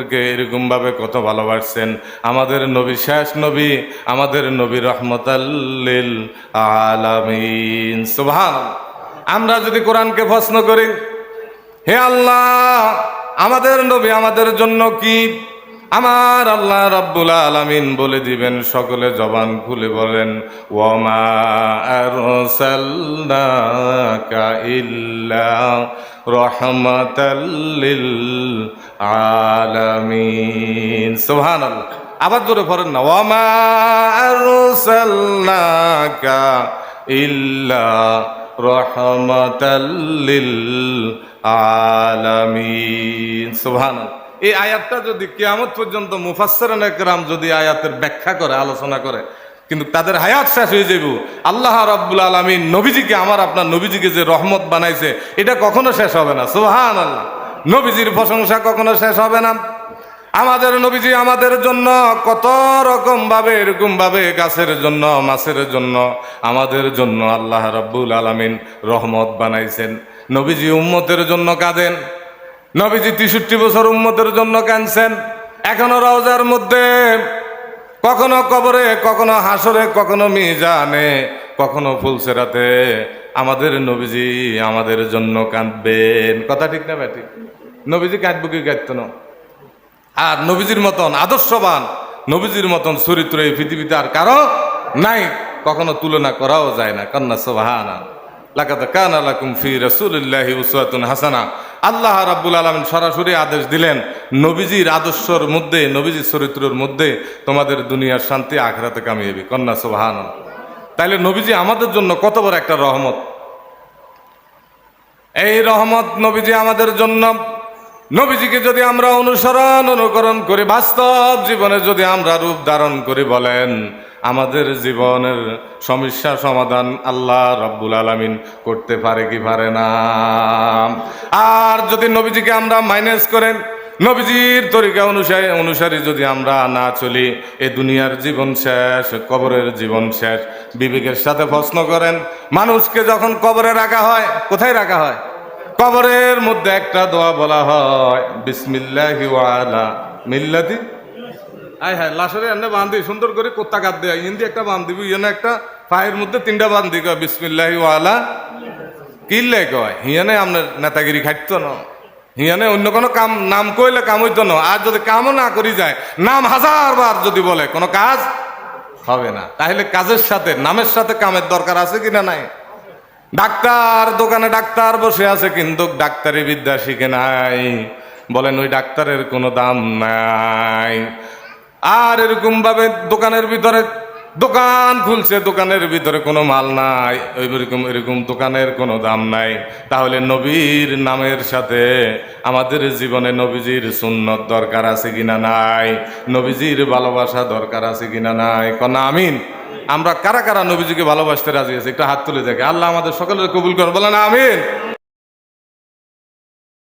আমাদেরকে এরকম ভাবে কত ভালোবাসছেন। আমাদের নবী শেষ নবী, আমাদের নবী রহমতাল লিল আলামিন। সুবহানাল্লাহ। আমরা যদি কোরআনকে প্রশ্ন করি, হে আল্লাহ, আমাদের নবী আমাদের জন্য কি, আমার আল্লাহ রাব্বুল আলামিন বলে দিবেন, সকলে জবান খুলে বলেন, ওয়ামা আরসালনাকা ইল্লা রাহমাতাল লিল আলামিন। সুবহানাল্লাহ। আবার জোরে পড়েন না, ওয়ামা আরসালনাকা ইল্লা রাহমাতাল লিল আলামিন। সুবহানাল্লাহ। এই আয়াতটা যদি কিয়ামত পর্যন্ত মুফাসসিরিন একরাম যদি আয়াতের ব্যাখ্যা করে, আলোচনা করে, কিন্তু তাদের হায়াত শেষ হয়ে যাবে। আল্লাহ রাব্বুল আলামিন নবীজিকে, আমার আপনার নবীজিকে যে রহমত বানাইছে, এটা কখনো শেষ হবে না। সুবহানাল্লাহ। নবীজির প্রশংসা কখনো শেষ হবে না। আমাদের নবীজি আমাদের জন্য কত রকম ভাবে, এরকম ভাবে গাছের জন্য, মাছের জন্য, আমাদের জন্য আল্লাহ রাব্বুল আলামিন রহমত বানাইছেন। নবীজি উম্মতের জন্য কাঁদেন, নবীজি 63 বছর উম্মতের জন্য কাঁদছেন। এখনো রওজার মধ্যে, কখনো কবরে, কখনো হাসরে, কখনো মিজানে, কখনো ফুলসেরাতে আমাদের নবীজি আমাদের জন্য কাঁদবেন। কথা ঠিক না ব্যাটি? নবীজি কাঁদবো কি কাঁদতো না? আর নবীজির মতন আদর্শবান, নবীজির মতন চরিত্র এই পৃথিবীতে আর কারো নাই, কখনো তুলনা করাও যায় না। কন্যা সুবহানাল্লাহ। লাকাদ কানা লাকুম ফি রাসূলিল্লাহি উসওয়াতুন হাসানাহ। আল্লাহ রাব্বুল আলামিন সরাসরি আদেশ দিলেন, নবীজির আদর্শের মধ্যে, নবীজির চরিত্রের মধ্যে তোমাদের দুনিয়ার শান্তি, আখিরাতে কামিয়াবি। কন্যা সুবহানাল্লাহ। তাইলে নবীজি আমাদের জন্য কত বড় একটা রহমত। এই রহমত নবীজি আমাদের জন্য। নবীজিকে যদি আমরা অনুকরণ করি, বাস্তব জীবনে যদি আমরা রূপ ধারণ করি, বলেন আমাদের জীবনের সমস্যা সমাধান আল্লাহ রাব্বুল আলামিন করতে পারে কি পারে না? আর যদি নবীজিকে আমরা মাইনাস করেন, নবীজির তরিকা অনুসারী যদি আমরা না চলি, এই দুনিয়ার জীবন শেষ, কবরের জীবন শেষ। বিবেকের সাথে প্রশ্ন করেন, মানুষকে যখন কবরে রাখা হয়, কোথায় রাখা হয়? কবরের মধ্যে একটা দোয়া বলা হয়, বিসমিল্লাহি ওয়া আলা মিল্লাতি। আয় হায়, লাশরে এনে বান্ধি সুন্দর করে কোত্তা কাট দেয়, হিন্দি একটা বান্ধিবি, ইয়েনে একটা পায়ের মধ্যে 3টা বান্ধি কয় বিসমিল্লাহি ওয়া আলা, কিল্লে কয় হিয়ানে আপনার নেতাগিরি খাইতো না, হিয়ানে অন্য কোনো কাম নাম কইলে কাম হইতো না। আর যদি কামও না করি যায়, নাম 1000 বার যদি বলে, কোনো কাজ হবে না। তাহলে কাজের সাথে, নামের সাথে কামের দরকার আছে কিনা নাই? ডাক্তার, দোকানে ডাক্তার বসে আছে, কিন্তু ডাক্তারি বিদ্যা শিখে নাই, বলেন ওই ডাক্তারের কোনো দাম নাই। আর এরকম ভাবে দোকানের ভিতরে দোকান খুলছে, দোকানের ভিতরে কোনো মাল নাই, এরকম দোকানের কোনো দাম নাই। তাহলে নবীর নামের সাথে আমাদের জীবনে নবীজির সুন্নত দরকার আছে কিনা নাই? নবীজির ভালোবাসা দরকার আছে কিনা নাই? কন্যা আমিন। আমরা কারা কারা নবীজিকে ভালোবাসতে রাজি আছি? একটা হাত তুলে দেখে। আল্লাহ আমাদের সকলের কবুল করে, বলেন আমিন।